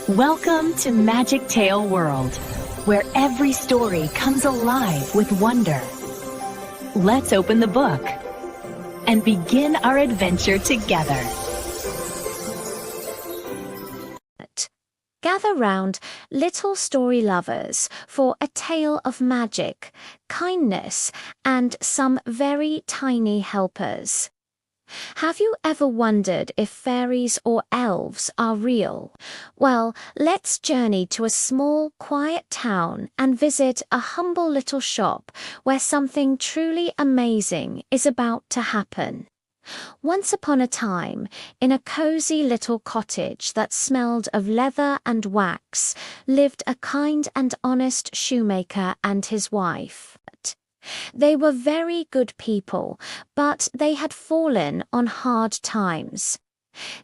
Welcome to Magic Tale World, where every story comes alive with wonder. Let's open the book and begin our adventure together. Gather round, little story lovers, for a tale of magic, kindness, and some very tiny helpers. Have you ever wondered if fairies or elves are real? Well, let's journey to a small, quiet town and visit a humble little shop where something truly amazing is about to happen. Once upon a time, in a cozy little cottage that smelled of leather and wax, lived a kind and honest shoemaker and his wife. They were very good people, but they had fallen on hard times.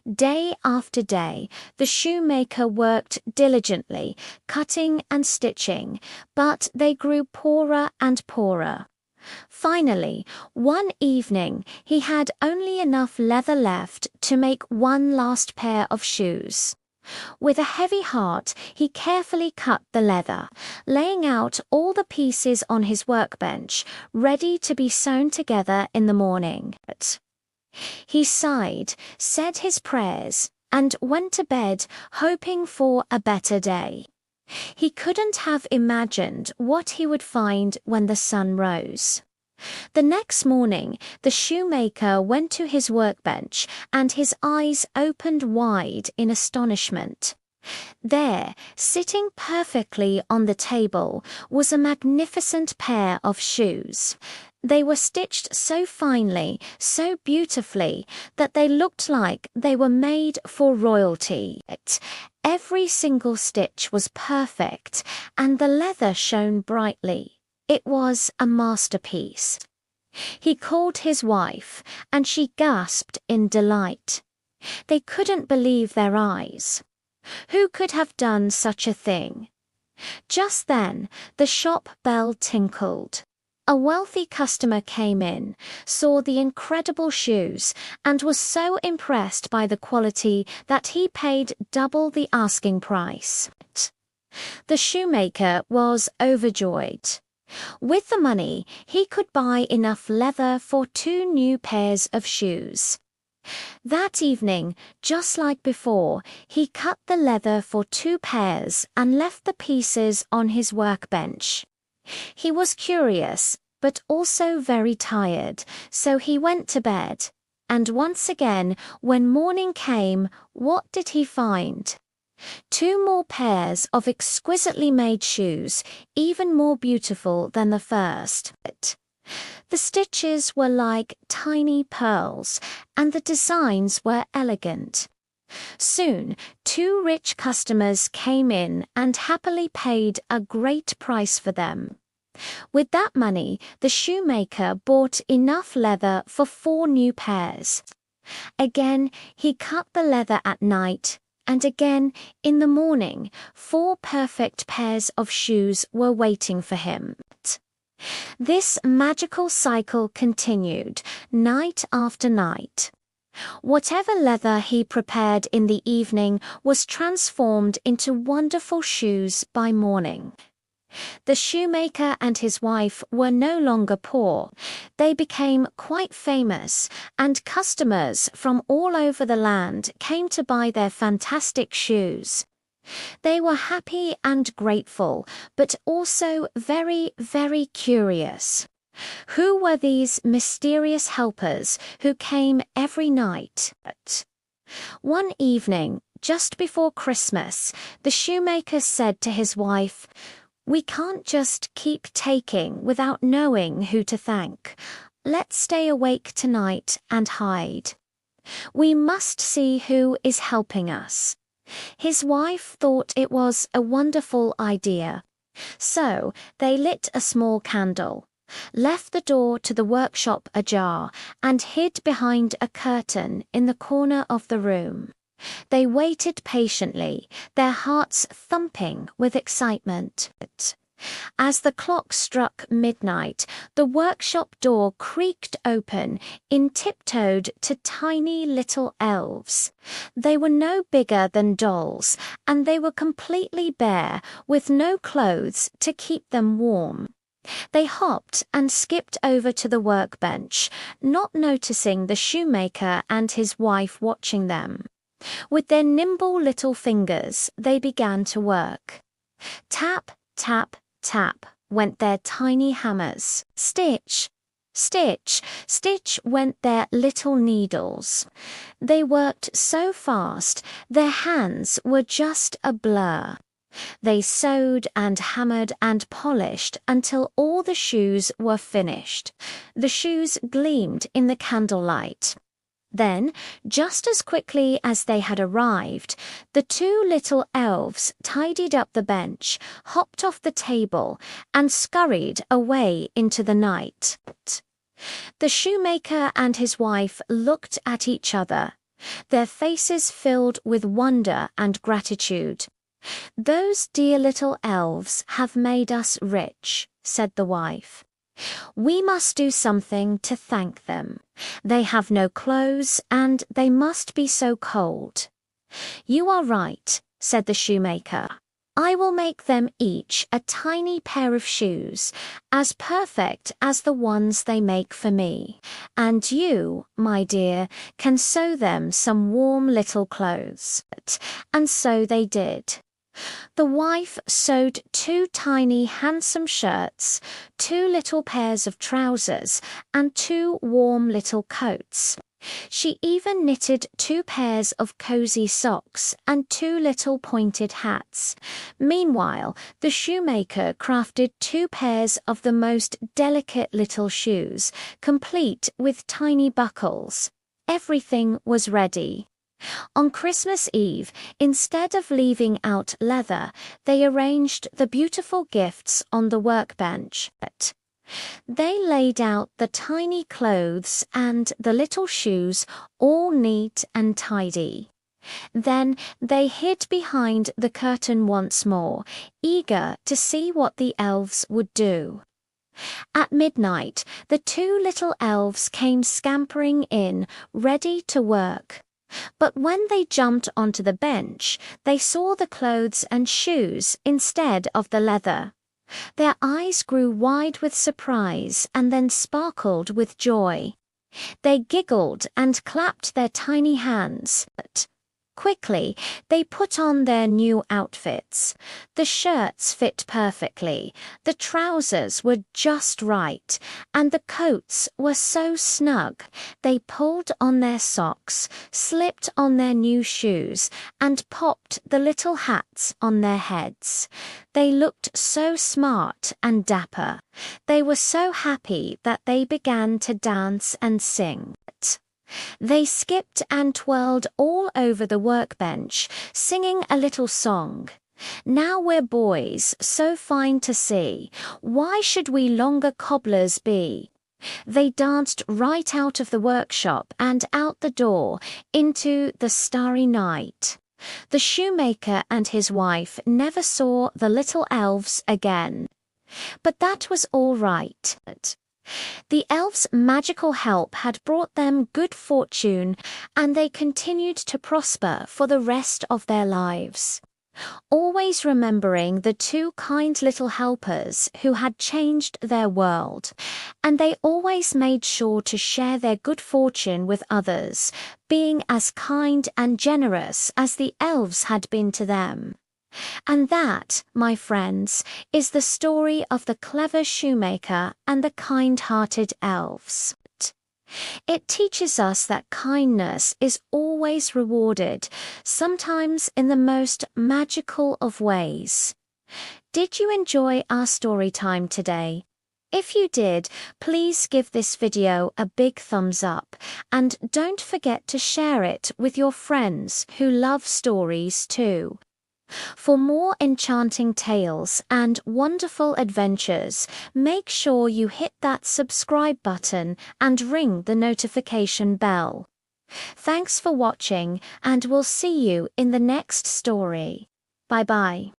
Day after day, the shoemaker worked diligently, cutting and stitching, but they grew poorer and poorer. Finally, one evening, he had only enough leather left to make one last pair of shoes. With a heavy heart, he carefully cut the leather, laying out all the pieces on his workbench, ready to be sewn together in the morning. He sighed, said his prayers, and went to bed, hoping for a better day. He couldn't have imagined what he would find when the sun rose. The next morning, the shoemaker went to his workbench, and his eyes opened wide in astonishment. There, sitting perfectly on the table, was a magnificent pair of shoes. They were stitched so finely, so beautifully, that they looked like they were made for royalty. Every single stitch was perfect, and the leather shone brightly. It was a masterpiece. He called his wife, and she gasped in delight. They couldn't believe their eyes. Who could have done such a thing? Just then, the shop bell tinkled. A wealthy customer came in, saw the incredible shoes, and was so impressed by the quality that he paid double the asking price. The shoemaker was overjoyed. With the money, he could buy enough leather for 2 new pairs of shoes. That evening, just like before, he cut the leather for 2 pairs and left the pieces on his workbench. He was curious, but also very tired, so he went to bed. And once again, when morning came, what did he find? 2 more pairs of exquisitely made shoes, even more beautiful than the first. The stitches were like tiny pearls, and the designs were elegant. Soon, 2 rich customers came in and happily paid a great price for them. With that money, the shoemaker bought enough leather for 4 new pairs. Again, he cut the leather at night, and again, in the morning, 4 perfect pairs of shoes were waiting for him. This magical cycle continued, night after night. Whatever leather he prepared in the evening was transformed into wonderful shoes by morning. The shoemaker and his wife were no longer poor. They became quite famous, and customers from all over the land came to buy their fantastic shoes. They were happy and grateful, but also very, very curious. Who were these mysterious helpers who came every night? One evening, just before Christmas, the shoemaker said to his wife, "We can't just keep taking without knowing who to thank. Let's stay awake tonight and hide. We must see who is helping us." His wife thought it was a wonderful idea. So they lit a small candle, left the door to the workshop ajar, and hid behind a curtain in the corner of the room. They waited patiently, their hearts thumping with excitement. As the clock struck midnight, the workshop door creaked open in tiptoed to tiny little elves. They were no bigger than dolls, and they were completely bare, with no clothes to keep them warm. They hopped and skipped over to the workbench, not noticing the shoemaker and his wife watching them. With their nimble little fingers, they began to work. Tap, tap, tap went their tiny hammers. Stitch, stitch, stitch went their little needles. They worked so fast, their hands were just a blur. They sewed and hammered and polished until all the shoes were finished. The shoes gleamed in the candlelight. Then, just as quickly as they had arrived, the two little elves tidied up the bench, hopped off the table, and scurried away into the night. The shoemaker and his wife looked at each other, their faces filled with wonder and gratitude. "Those dear little elves have made us rich," said the wife. "We must do something to thank them. They have no clothes and they must be so cold." "You are right," said the shoemaker. "I will make them each a tiny pair of shoes, as perfect as the ones they make for me. And you, my dear, can sew them some warm little clothes." And so they did. The wife sewed two tiny handsome shirts, two little pairs of trousers, and two warm little coats. She even knitted two pairs of cozy socks and two little pointed hats. Meanwhile, the shoemaker crafted two pairs of the most delicate little shoes, complete with tiny buckles. Everything was ready. On Christmas Eve, instead of leaving out leather, they arranged the beautiful gifts on the workbench. They laid out the tiny clothes and the little shoes, all neat and tidy. Then they hid behind the curtain once more, eager to see what the elves would do. At midnight, the two little elves came scampering in, ready to work. But when they jumped onto the bench, they saw the clothes and shoes instead of the leather. Their eyes grew wide with surprise and then sparkled with joy. They giggled and clapped their tiny hands. Quickly, they put on their new outfits. The shirts fit perfectly, the trousers were just right, and the coats were so snug. They pulled on their socks, slipped on their new shoes, and popped the little hats on their heads. They looked so smart and dapper. They were so happy that they began to dance and sing. They skipped and twirled all over the workbench, singing a little song. "Now we're boys, so fine to see. Why should we longer cobblers be?" They danced right out of the workshop and out the door into the starry night. The shoemaker and his wife never saw the little elves again. But that was all right. The elves' magical help had brought them good fortune, and they continued to prosper for the rest of their lives. Always remembering the two kind little helpers who had changed their world, and they always made sure to share their good fortune with others, being as kind and generous as the elves had been to them. And that, my friends, is the story of the clever shoemaker and the kind-hearted elves. It teaches us that kindness is always rewarded, sometimes in the most magical of ways. Did you enjoy our story time today? If you did, please give this video a big thumbs up, and don't forget to share it with your friends who love stories too. For more enchanting tales and wonderful adventures, make sure you hit that subscribe button and ring the notification bell. Thanks for watching, and we'll see you in the next story. Bye-bye.